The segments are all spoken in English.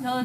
No,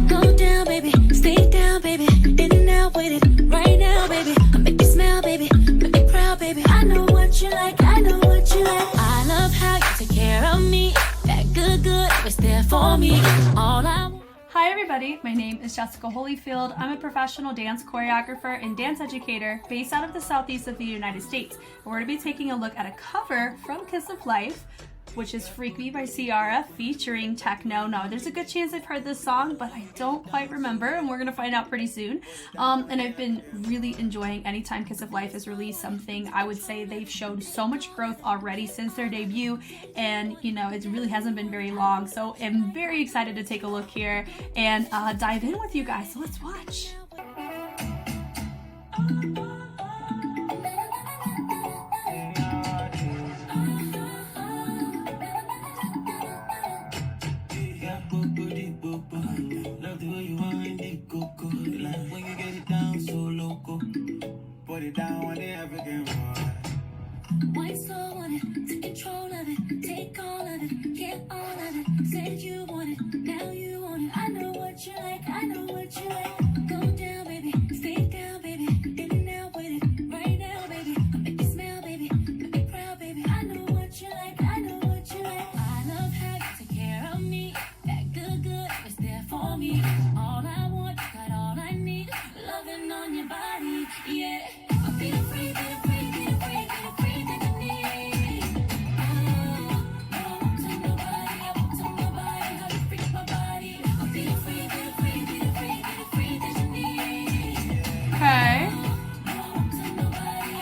Go down, baby. Stay down, baby. In and out with it right now, baby. I make you smile, baby. Make me proud, baby. I know what you like. I know what you like. I love how you take care of me. That good was there for me. All I want. Hi everybody, my name is Jessica Holyfield. I'm a professional dance choreographer and dance educator based out of the southeast of the United States. We're going to be taking a look at a cover from Kiss of Life, which is Freak Me by Ciara featuring Tekno. Now, there's a good chance I've heard this song, but I don't quite remember, and we're gonna find out pretty soon. And I've been really enjoying anytime Kiss of Life has released something. I would say they've shown so much growth already since their debut, and you know, it really hasn't been very long. So I'm very excited to take a look here and dive in with you guys. So let's watch. Love the way you wind it, go. Like when you get it down so loco. Put it down on the African boy. Wine slow on it, take control of it, take all of it, get all of it. Said you want it, now you want it. I know what you like, I know what you like. Go down, baby, stay down, baby. In and out with it right now, baby. I make you smile, baby, make me proud, baby. I know what you like, I know what you like. I love how you take care of me. That good was there for me. All I want, got all I need. Loving on your body, yeah. I feel free, feel free, feel free, feel free that you need. Oh, I won't tell nobody, I won't tell nobody how to freak my body. I feel free, feel free, feel free, feel free that you need. Okay. I won't tell nobody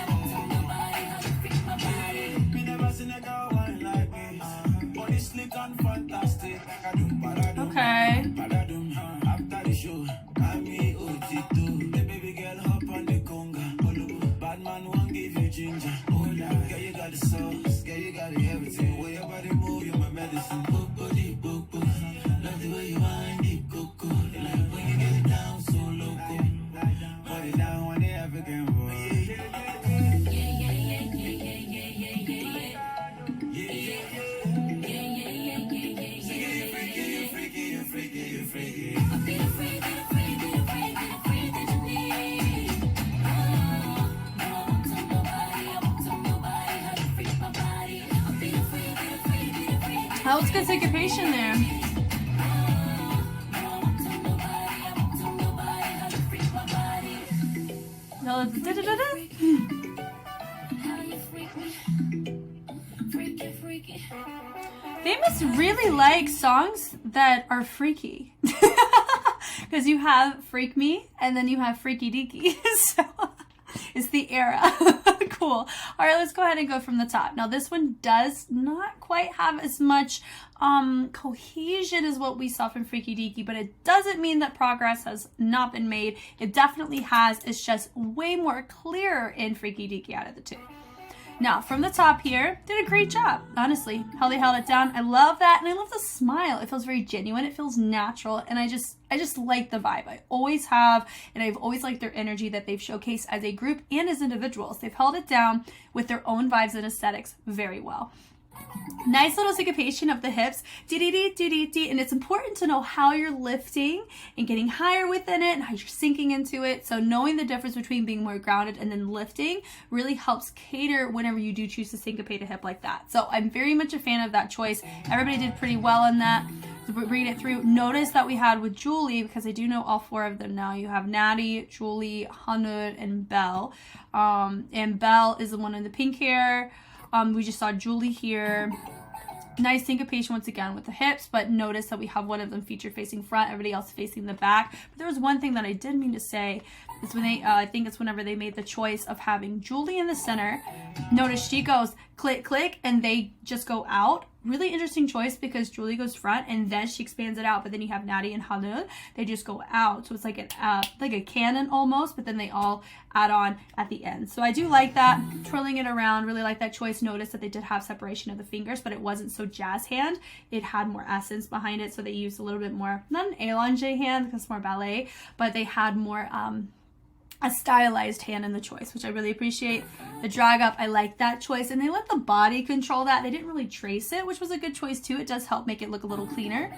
how to freak my body. Me never seen a girl wine like this. Body slick and fantastic. Okay. After the show, I'm me OT2. The baby girl hop on the conga. Bad man won't give you ginger. Oh, nah. Girl, you got the sauce. Girl, you got the everything. Way your body move, you're my medicine. Boop, body, boop, boop. Love the way you wind it, coco. Like when you get it down so loco. Put it down on the African boy. That was good syncopation there. No, they must really like songs that are freaky. Because you have Freak Me and then you have Freaky Deaky. So it's the era. Cool. All right, let's go ahead and go from the top. Now this one does not quite have as much cohesion as what we saw from Freaky Deaky, but it doesn't mean that progress has not been made. It definitely has. It's just way more clearer in Freaky Deaky out of the two. Now, from the top here, did a great job, honestly. How they held it down. I love that, and I love the smile. It feels very genuine. It feels natural, and I just like the vibe. I always have, and I've always liked their energy that they've showcased as a group and as individuals. They've held it down with their own vibes and aesthetics very well. Nice little syncopation of the hips, dee-dee-dee-dee-dee-dee, and it's important to know how you're lifting and getting higher within it and how you're sinking into it. So knowing the difference between being more grounded and then lifting really helps cater whenever you do choose to syncopate a hip like that. So I'm very much a fan of that choice. Everybody did pretty well in that. So read it through. Notice that we had with Julie, because I do know all four of them now. You have Natty, Julie, Hanud, and Belle. And Belle is the one in the pink hair. We just saw Julie here. Nice syncopation once again with the hips, but notice that we have one of them featured facing front, everybody else facing the back. But there was one thing that I did mean to say. It's when they, I think it's whenever they made the choice of having Julie in the center. Notice she goes click, click, and they just go out. Really interesting choice because Julie goes front and then she expands it out, but then you have Natty and Halil, they just go out. So it's like a cannon almost, but then they all add on at the end. So I do like that, twirling it around, really like that choice. Notice that they did have separation of the fingers, but it wasn't so jazz hand. It had more essence behind it, so they used a little bit more, not an allongé hand because it's more ballet, but they had more a stylized hand in the choice, which I really appreciate. The drag up, I like that choice, and they let the body control that. They didn't really trace it, which was a good choice too. It does help make it look a little cleaner.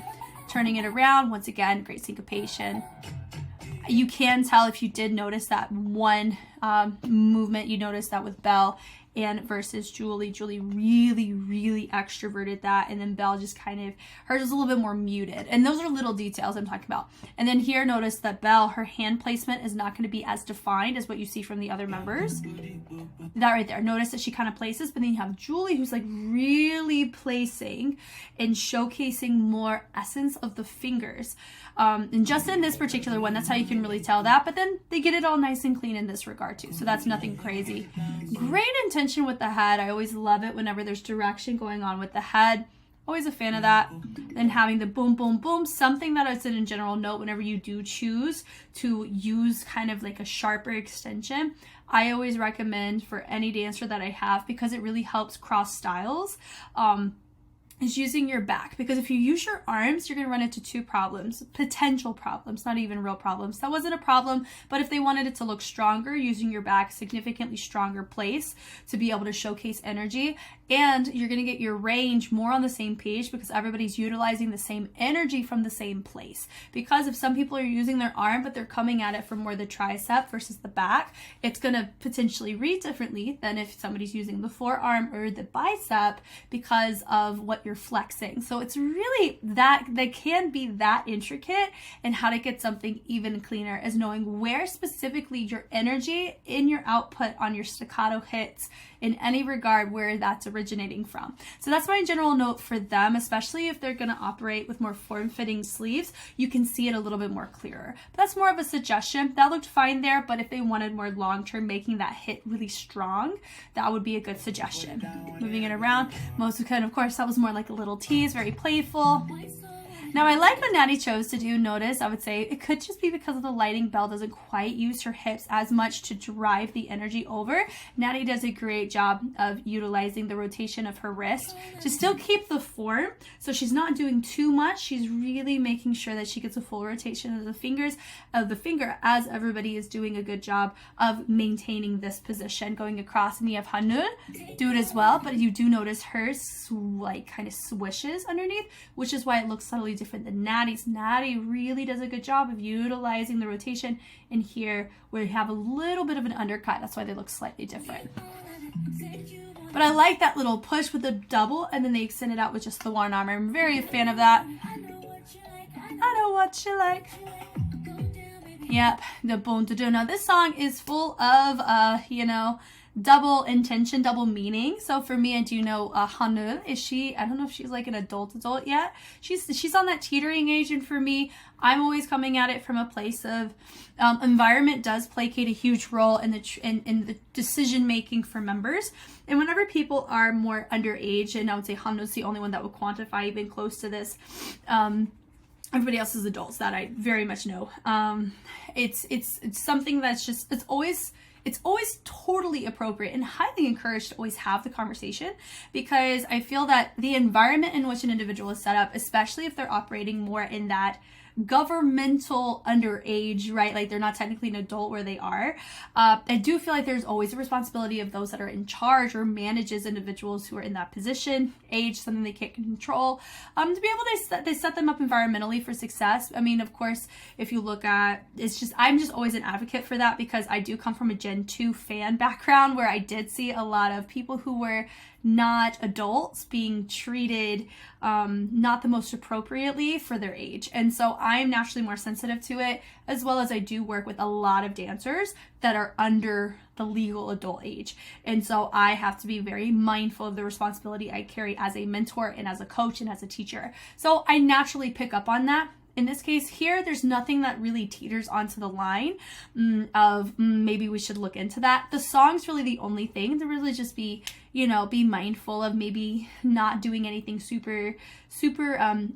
turning it around. Once again, great syncopation. You can tell if you did notice that one movement, you noticed that with Belle and versus Julie. Julie really, really extroverted that, and then Belle just kind of, hers is a little bit more muted. And those are little details I'm talking about. And then here, notice that Belle, her hand placement is not going to be as defined as what you see from the other members. That right there. Notice that she kind of places, but then you have Julie who's like really placing and showcasing more essence of the fingers. And just in this particular one, that's how you can really tell that. But then they get it all nice and clean in this regard too. So that's nothing crazy. Great intention with the head. I always love it whenever there's direction going on with the head. Always a fan of that. Then having the boom, boom, boom. Something that I said in general note, whenever you do choose to use kind of like a sharper extension, I always recommend for any dancer that I have, because it really helps cross styles, is using your back. Because if you use your arms, you're going to run into two problems, potential problems, not even real problems. That wasn't a problem, but if they wanted it to look stronger, using your back, significantly stronger place to be able to showcase energy. And you're going to get your range more on the same page because everybody's utilizing the same energy from the same place. Because if some people are using their arm, but they're coming at it from more the tricep versus the back, it's going to potentially read differently than if somebody's using the forearm or the bicep because of what you're flexing. So it's really that can be that intricate, and how to get something even cleaner is knowing where specifically your energy in your output on your staccato hits in any regard, where that's originating from. So that's my general note for them, especially if they're going to operate with more form-fitting sleeves. You can see it a little bit more clearer. But that's more of a suggestion. That looked fine there, but if they wanted more long-term, making that hit really strong, that would be a good suggestion. Moving it around, most of course, that was more like a little tease, very playful. Now, I like what Natty chose to do. Notice, I would say it could just be because of the lighting. Belle doesn't quite use her hips as much to drive the energy over. Natty does a great job of utilizing the rotation of her wrist to still keep the form. So she's not doing too much. She's really making sure that she gets a full rotation of the fingers, finger, as everybody is doing a good job of maintaining this position going across. And you have Hanul do it as well, but you do notice hers like kind of swishes underneath, which is why it looks subtly different than Natty's. Natty really does a good job of utilizing the rotation, and here where you have a little bit of an undercut, that's why they look slightly different. But I like that little push with the double, and then they extend it out with just the one arm. I'm very a fan of that. I know what you like. Yep, the boom to do. Now this song is full of double intention, double meaning. So for me, I do know Hanul, I don't know if she's like an adult yet. She's on that teetering age, and for me, I'm always coming at it from a place of environment does placate a huge role in the decision making for members. And whenever people are more underage, and I would say Hanul's the only one that would quantify even close to this. Everybody else is adults that I very much know. It's something that's just, it's always totally appropriate and highly encouraged to always have the conversation, because I feel that the environment in which an individual is set up, especially if they're operating more in that governmental underage, right? Like they're not technically an adult where they are. I do feel like there's always a responsibility of those that are in charge or manages individuals who are in that position, age, something they can't control, to be able to set them up environmentally for success. I mean, of course, if you look at, I'm just always an advocate for that, because I do come from a Gen 2 fan background where I did see a lot of people who were not adults being treated not the most appropriately for their age. And so I'm naturally more sensitive to it, as well as I do work with a lot of dancers that are under the legal adult age. And so I have to be very mindful of the responsibility I carry as a mentor and as a coach and as a teacher. So I naturally pick up on that. In this case here, there's nothing that really teeters onto the line of maybe we should look into that. The song's really the only thing to really just be mindful of, maybe not doing anything super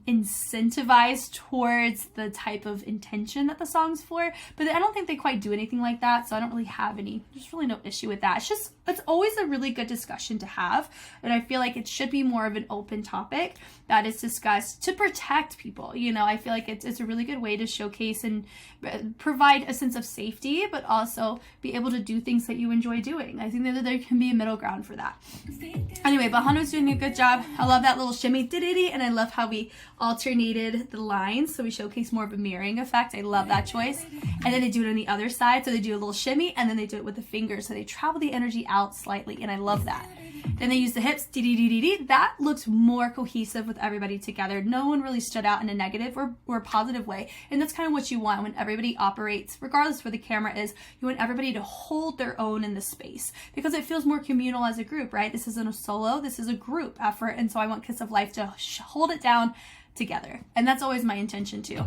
incentivized towards the type of intention that the song's for. But I don't think they quite do anything like that, so I don't really have there's really no issue with that. It's always a really good discussion to have, and I feel like it should be more of an open topic that is discussed to protect people. I feel like it's a really good way to showcase and provide a sense of safety, but also be able to do things that you enjoy doing. I think that there can be a middle ground for that. Anyway, but Hano's doing a good job. I love that little shimmy, and I love how we alternated the lines, so we showcase more of a mirroring effect. I love that choice. And then they do it on the other side, so they do a little shimmy, and then they do it with the fingers, so they travel the energy out slightly, and I love that. Then they use the hips, that looks more cohesive with everybody together. No one really stood out in a negative or positive way, and that's kind of what you want when everybody operates, regardless where the camera is. You want everybody to hold their own in the space, because it feels more communal as a group, right? This isn't a solo, this is a group effort, and so I want Kiss of Life to hold it down together, and that's always my intention too.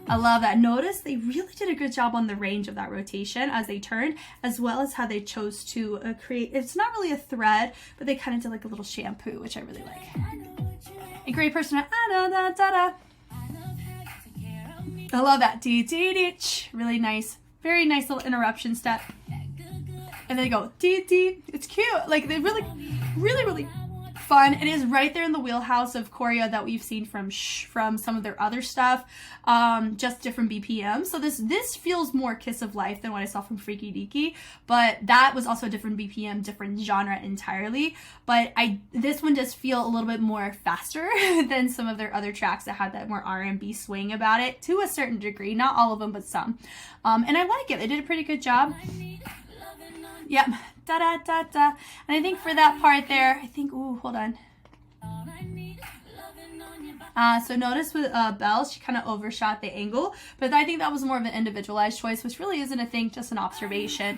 I love that. Notice they really did a good job on the range of that rotation as they turned, as well as how they chose to create, it's not really a thread, but they kind of did like a little shampoo, which I really like. A great person. I love that. Really nice. Very nice little interruption step. And then they go, it's cute. Like they really fun. It is right there in the wheelhouse of choreo that we've seen from some of their other stuff, just different BPM. So this feels more Kiss of Life than what I saw from Freaky Deaky, but that was also a different BPM, different genre entirely. But this one does feel a little bit more faster than some of their other tracks that had that more R&B swing about it to a certain degree, not all of them, but some. And I like it. They did a pretty good job. Yep. And I think for that part there, ooh, hold on. So notice with Belle, she kind of overshot the angle, but I think that was more of an individualized choice, which really isn't a thing, just an observation.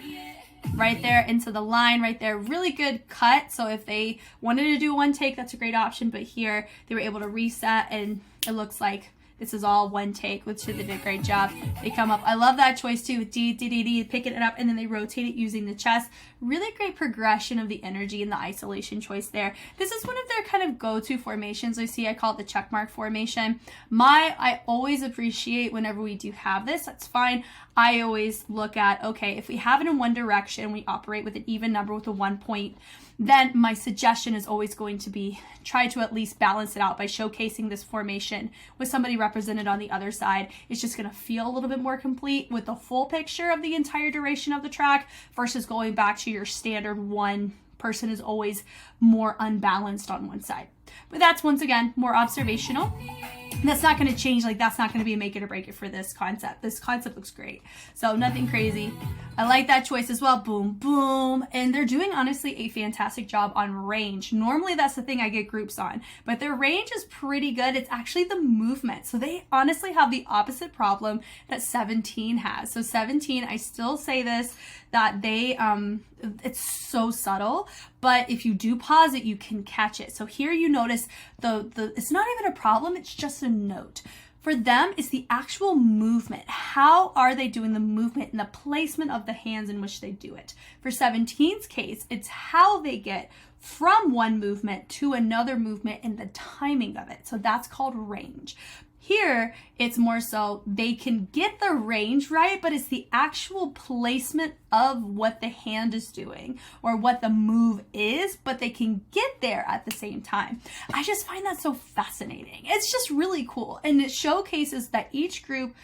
Right there into the line, right there, really good cut. So if they wanted to do one take, that's a great option, but here they were able to reset, and it looks like this is all one take, which they did a great job. They come up. I love that choice too. Picking it up, and then they rotate it using the chest. Really great progression of the energy and the isolation choice there. This is one of their kind of go-to formations. I call it the checkmark formation. I always appreciate whenever we do have this. That's fine. I always look at, okay, if we have it in one direction, we operate with an even number with a 1 point, then my suggestion is always going to be try to at least balance it out by showcasing this formation with somebody represented on the other side. It's just going to feel a little bit more complete with the full picture of the entire duration of the track versus going back to your standard one person is always more unbalanced on one side. But that's, once again, more observational. That's not going to change, like that's not going to be a make it or break it for this concept. This concept looks great. So nothing crazy. I like that choice as well. Boom, boom. And they're doing, honestly, a fantastic job on range. Normally that's the thing I get groups on, but their range is pretty good. It's actually the movement. So they honestly have the opposite problem that 17 has. So 17, I still say this, that they, it's so subtle, but if you do pause it, you can catch it. So here you notice it's not even a problem, it's just a note. For them, it's the actual movement. How are they doing the movement and the placement of the hands in which they do it? For 17's case, it's how they get from one movement to another movement and the timing of it. So that's called range. Here, it's more so they can get the range right, but it's the actual placement of what the hand is doing or what the move is, but they can get there at the same time. I just find that so fascinating. It's just really cool. And it showcases that each group,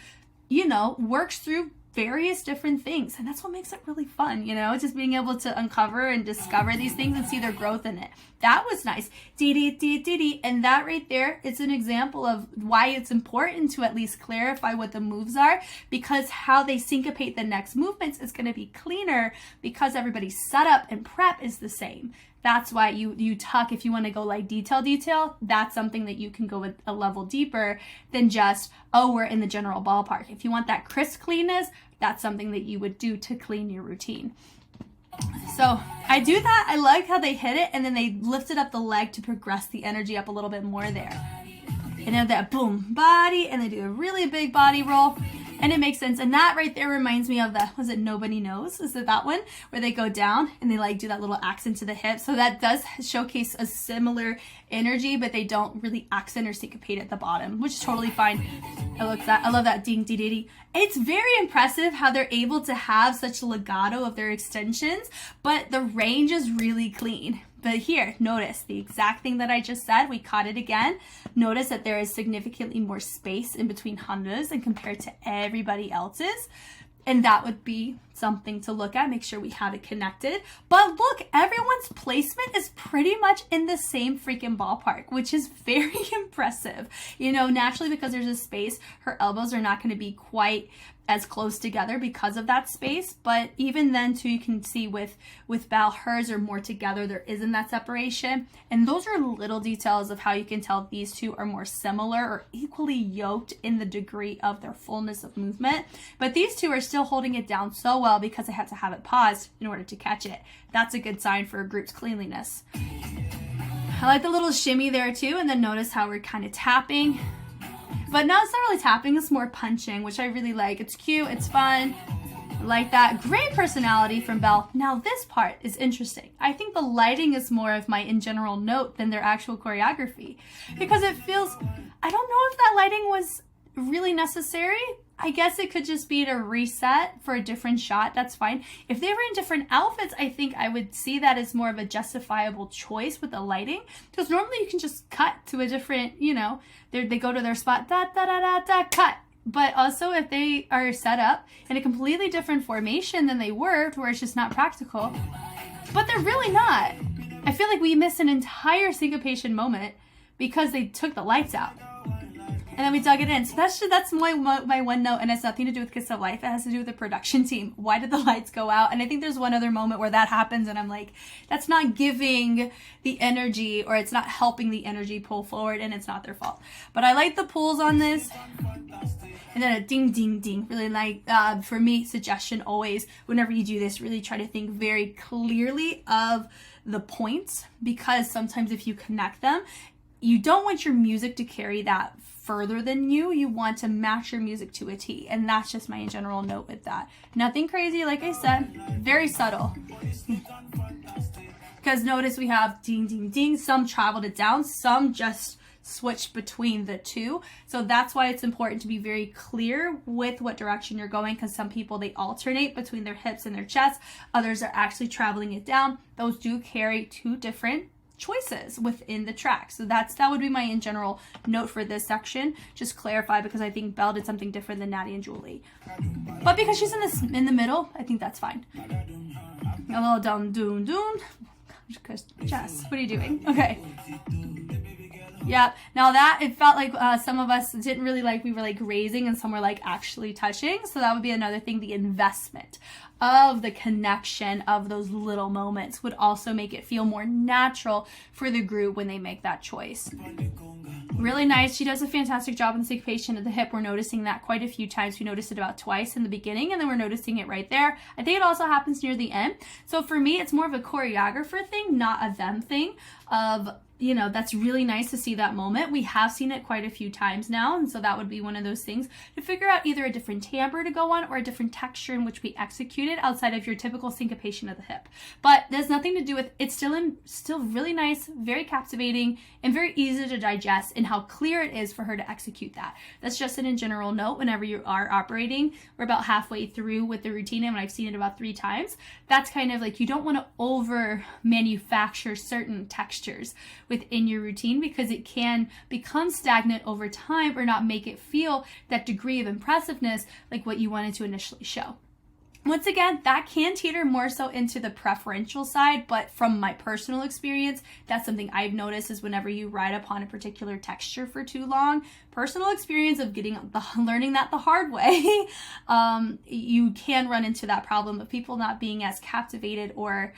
works through various different things, and that's what makes it really fun, just being able to uncover and discover these things and see their growth in it. That was nice. And that right there is an example of why it's important to at least clarify what the moves are, because how they syncopate the next movements is going to be cleaner because everybody's setup and prep is the same. That's why you tuck, if you want to go like detail, that's something that you can go with a level deeper than just, we're in the general ballpark. If you want that crisp cleanness, that's something that you would do to clean your routine. So I do that. I like how they hit it, and then they lifted up the leg to progress the energy up a little bit more there. And then that boom, body, and they do a really big body roll. And it makes sense. And that right there reminds me of was it Nobody Knows? Is it that one? Where they go down and they do that little accent to the hip. So that does showcase a similar energy, but they don't really accent or syncopate at the bottom, which is totally fine. I love that ding, dee, dee, dee. It's very impressive how they're able to have such legato of their extensions, but the range is really clean. But here, notice the exact thing that I just said. We caught it again. Notice that there is significantly more space in between Honda's and compared to everybody else's. And that would be something to look at, make sure we have it connected. But look, everyone's placement is pretty much in the same freaking ballpark, which is very impressive. You know, naturally, because there's a space, her elbows are not going to be quite as close together because of that space. But even then too, you can see with Belle, hers are more together. There isn't that separation. And those are little details of how you can tell these two are more similar or equally yoked in the degree of their fullness of movement. But these two are still holding it down so well because I had to have it paused in order to catch it. That's a good sign for a group's cleanliness. I like the little shimmy there too, and then notice how we're kind of tapping. But no, it's not really tapping, it's more punching, which I really like. It's cute, it's fun. I like that. Great personality from Belle. Now this part is interesting. I think the lighting is more of my in general note than their actual choreography. Because it feels, I don't know if that lighting was really necessary. I guess it could just be to reset for a different shot. That's fine. If they were in different outfits, I think I would see that as more of a justifiable choice with the lighting. Because normally you can just cut to a different, you know, they go to their spot, da da da da da, cut. But also if they are set up in a completely different formation than they were, to where it's just not practical. But they're really not. I feel like we missed an entire syncopation moment because they took the lights out. And then we dug it in. So that's my one note, and it's nothing to do with Kiss of Life. It has to do with the production team. Why did the lights go out? And I think there's one other moment where that happens, and I'm like, that's not giving the energy, or it's not helping the energy pull forward, and it's not their fault. But I like the pulls on this. And then a ding, ding, ding. Really like, for me, suggestion always, whenever you do this, really try to think very clearly of the points, because sometimes if you connect them, you don't want your music to carry that further than you. You want to match your music to a T. And that's just my general note with that. Nothing crazy, like I said, very subtle. Because notice we have ding, ding, ding. Some traveled it down, some just switched between the two. So that's why it's important to be very clear with what direction you're going, because some people, they alternate between their hips and their chest. Others are actually traveling it down. Those do carry two different choices within the track. So that would be my in general note for this section. Just clarify, because I think Belle did something different than Natty and Julie. But because she's in the middle, I think that's fine. A little down, doon, doon. Jess, what are you doing? Okay. Yep. Now that, it felt like some of us didn't really like, we were like grazing, and some were like actually touching. So that would be another thing. The investment of the connection of those little moments would also make it feel more natural for the group when they make that choice. Really nice. She does a fantastic job in the syncopation of the hip. We're noticing that quite a few times. We noticed it about twice in the beginning, and then we're noticing it right there. I think it also happens near the end. So for me, it's more of a choreographer thing, not a them thing of, you know, that's really nice to see that moment. We have seen it quite a few times now, and so that would be one of those things to figure out either a different timbre to go on or a different texture in which we execute it outside of your typical syncopation of the hip. But there's nothing to do with, it's still really nice, very captivating, and very easy to digest in how clear it is for her to execute that. That's just an in general note whenever you are operating. We're about halfway through with the routine, and I've seen it about 3 times. That's kind of like, you don't want to over manufacture certain textures within your routine, because it can become stagnant over time or not make it feel that degree of impressiveness like what you wanted to initially show. Once again, that can teeter more so into the preferential side, but from my personal experience, that's something I've noticed is whenever you ride upon a particular texture for too long, personal experience of learning that the hard way, you can run into that problem of people not being as captivated or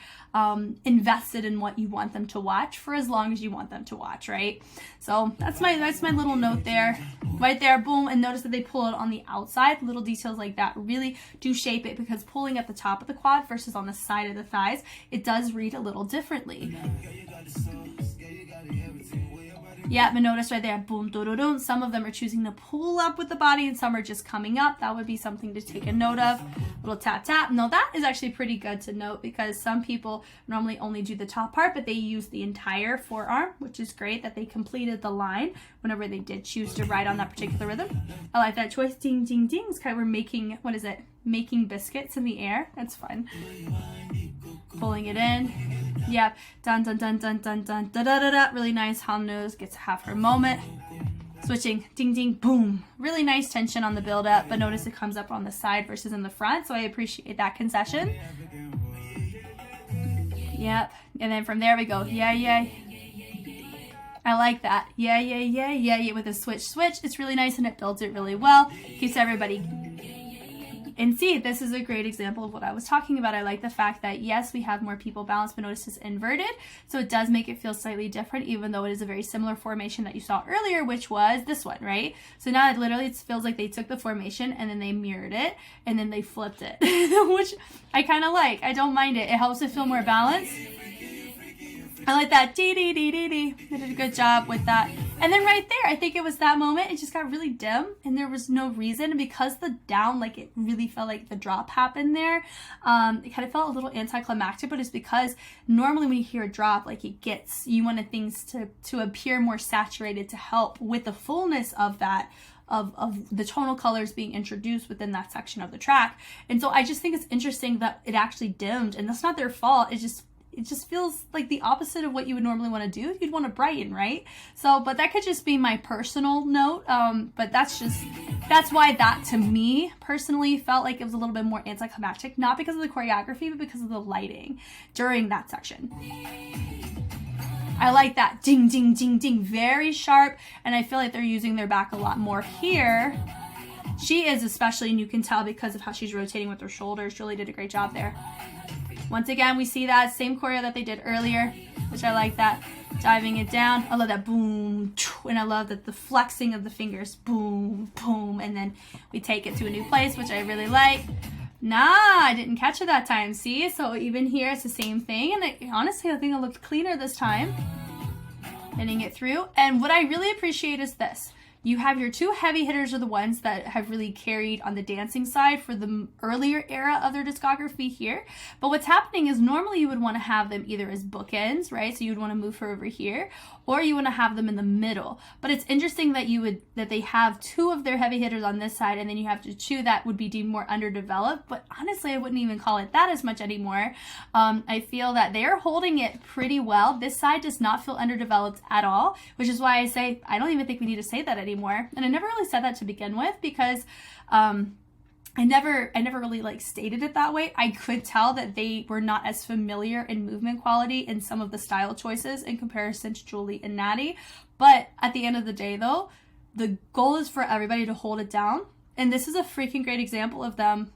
invested in what you want them to watch for as long as you want them to watch, right? So that's my little note there. Right there, boom, and notice that they pull it on the outside. Little details like that really do shape it, because pulling at the top of the quad versus on the side of the thighs, it does read a little differently. Yeah, but notice right there, boom, do-do-do. Some of them are choosing to pull up with the body, and some are just coming up. That would be something to take a note of. Little tap, tap. No, that is actually pretty good to note, because some people normally only do the top part, but they use the entire forearm, which is great that they completed the line whenever they did choose to ride on that particular rhythm. I like that choice. Ding, ding, ding. It's kind of, we're making, what is it? Making biscuits in the air. That's fun. Pulling it in. Yep. Dun, dun, dun, dun, dun, dun, da, da, da, da. Really nice. Ham nose gets to have her moment. switching, ding, ding, boom. Really nice tension on the build up, but notice it comes up on the side versus in the front, so I appreciate that concession. Yep, and then from there we go, yeah, yeah. I like that. Yeah, yeah, yeah, yeah, yeah, with a switch. It's really nice and it builds it really well. Keeps everybody. And see, this is a great example of what I was talking about. I like the fact that, yes, we have more people balanced, but notice it's inverted. So it does make it feel slightly different, even though it is a very similar formation that you saw earlier, which was this one, right? So now it literally feels like they took the formation and then they mirrored it and then they flipped it, which I kind of like. I don't mind it. It helps it feel more balanced. I like that. Dee, dee, dee, dee, dee. They did a good job with that. And then right there, I think it was that moment, it just got really dim and there was no reason. And because the down, like it really felt like the drop happened there, it kind of felt a little anticlimactic, but it's because normally when you hear a drop, like you wanted things to appear more saturated to help with the fullness of that, of the tonal colors being introduced within that section of the track. And so I just think it's interesting that it actually dimmed, and that's not their fault. It just feels like the opposite of what you would normally want to do. You'd want to brighten, right? So, but that could just be my personal note. But that's why that to me personally felt like it was a little bit more anticlimactic, not because of the choreography, but because of the lighting during that section. I like that. Ding, ding, ding, ding. Very sharp. And I feel like they're using their back a lot more here. She is especially, and you can tell because of how she's rotating with her shoulders. Julie did a great job there. Once again, we see that same choreo that they did earlier, which I like that. Diving it down. I love that boom. And I love that the flexing of the fingers. Boom, boom. And then we take it to a new place, which I really like. Nah, I didn't catch it that time. See? So even here, it's the same thing. And honestly, I think it looked cleaner this time. Hitting it through. And what I really appreciate is this. You have your two heavy hitters are the ones that have really carried on the dancing side for the earlier era of their discography here. But what's happening is normally you would want to have them either as bookends, right? So you would want to move her over here, or you want to have them in the middle. But it's interesting that they have two of their heavy hitters on this side, and then you have two that would be deemed more underdeveloped. But honestly, I wouldn't even call it that as much anymore. I feel that they're holding it pretty well. This side does not feel underdeveloped at all, which is why I say I don't even think we need to say that anymore. And I never really said that to begin with because I never really like stated it that way. I could tell that they were not as familiar in movement quality in some of the style choices in comparison to Julie and Natty. But at the end of the day though, the goal is for everybody to hold it down. And this is a freaking great example of them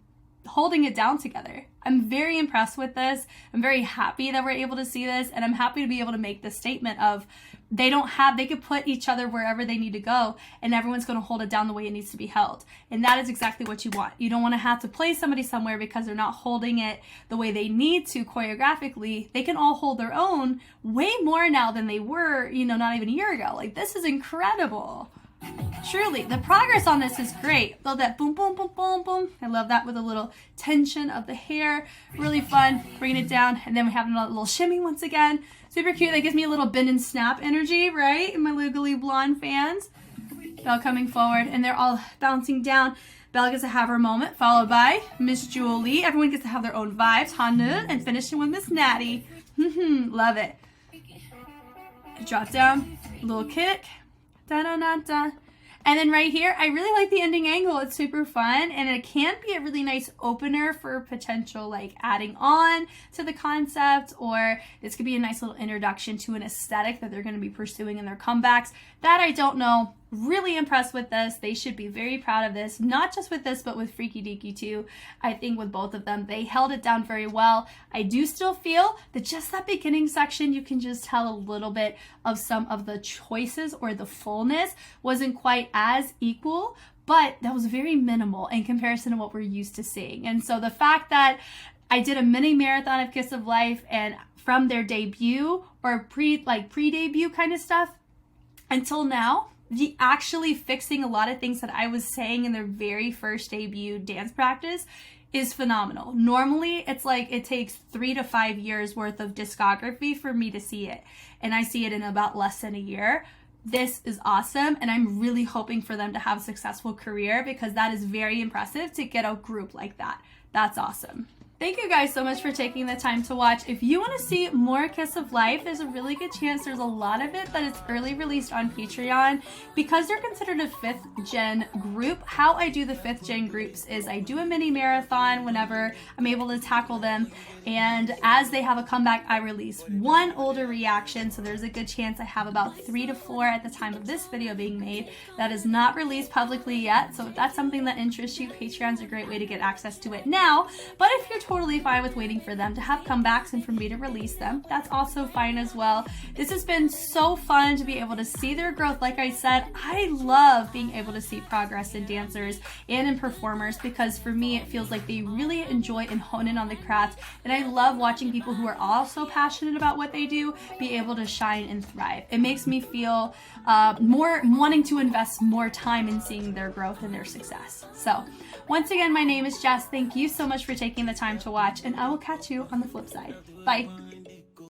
holding it down together. I'm very impressed with this. I'm very happy that we're able to see this, and I'm happy to be able to make this statement of they could put each other wherever they need to go, and everyone's going to hold it down the way it needs to be held. And that is exactly what you want. You don't want to have to place somebody somewhere because they're not holding it the way they need to choreographically. They can all hold their own way more now than they were, not even a year ago. Like, this is incredible. Truly, the progress on this is great. Love that boom, boom, boom, boom, boom. I love that with a little tension of the hair. Really fun. Bringing it down. And then we have a little shimmy once again. Super cute. That gives me a little bend and snap energy, right? And my Legally Blonde fans. Belle coming forward. And they're all bouncing down. Belle gets to have her moment, followed by Miss Julie. Everyone gets to have their own vibes. Hanu. And finishing with Miss Natty. Love it. Drop down. Little kick. Da-da-da-da. And then right here, I really like the ending angle. It's super fun, and it can be a really nice opener for potential like adding on to the concept, or this could be a nice little introduction to an aesthetic that they're going to be pursuing in their comebacks. That I don't know. Really impressed with this. They should be very proud of this, not just with this, but with Freaky Deaky too. I think with both of them, they held it down very well. I do still feel that just that beginning section, you can just tell a little bit of some of the choices or the fullness wasn't quite as equal, but that was very minimal in comparison to what we're used to seeing. And so the fact that I did a mini marathon of Kiss of Life, and from their debut or pre-debut kind of stuff until now, actually fixing a lot of things that I was saying in their very first debut dance practice is phenomenal. Normally, it's like it takes 3 to 5 years worth of discography for me to see it, and I see it in about less than a year. This is awesome, and I'm really hoping for them to have a successful career because that is very impressive to get a group like that. That's awesome. Thank you guys so much for taking the time to watch. If you want to see more Kiss of Life, there's a really good chance there's a lot of it that it's early released on Patreon. Because they're considered a 5th gen group, how I do the 5th gen groups is I do a mini marathon whenever I'm able to tackle them, and as they have a comeback, I release one older reaction, so there's a good chance I have about 3 to 4 at the time of this video being made that is not released publicly yet. So if that's something that interests you, Patreon's a great way to get access to it now. But if you're totally fine with waiting for them to have comebacks and for me to release them, that's also fine as well. This has been so fun to be able to see their growth. Like I said, I love being able to see progress in dancers and in performers, because for me it feels like they really enjoy and hone in on the craft, and I love watching people who are also passionate about what they do be able to shine and thrive. It makes me feel more wanting to invest more time in seeing their growth and their success. So once again, my name is Jess. Thank you so much for taking the time to watch, and I will catch you on the flip side. Bye.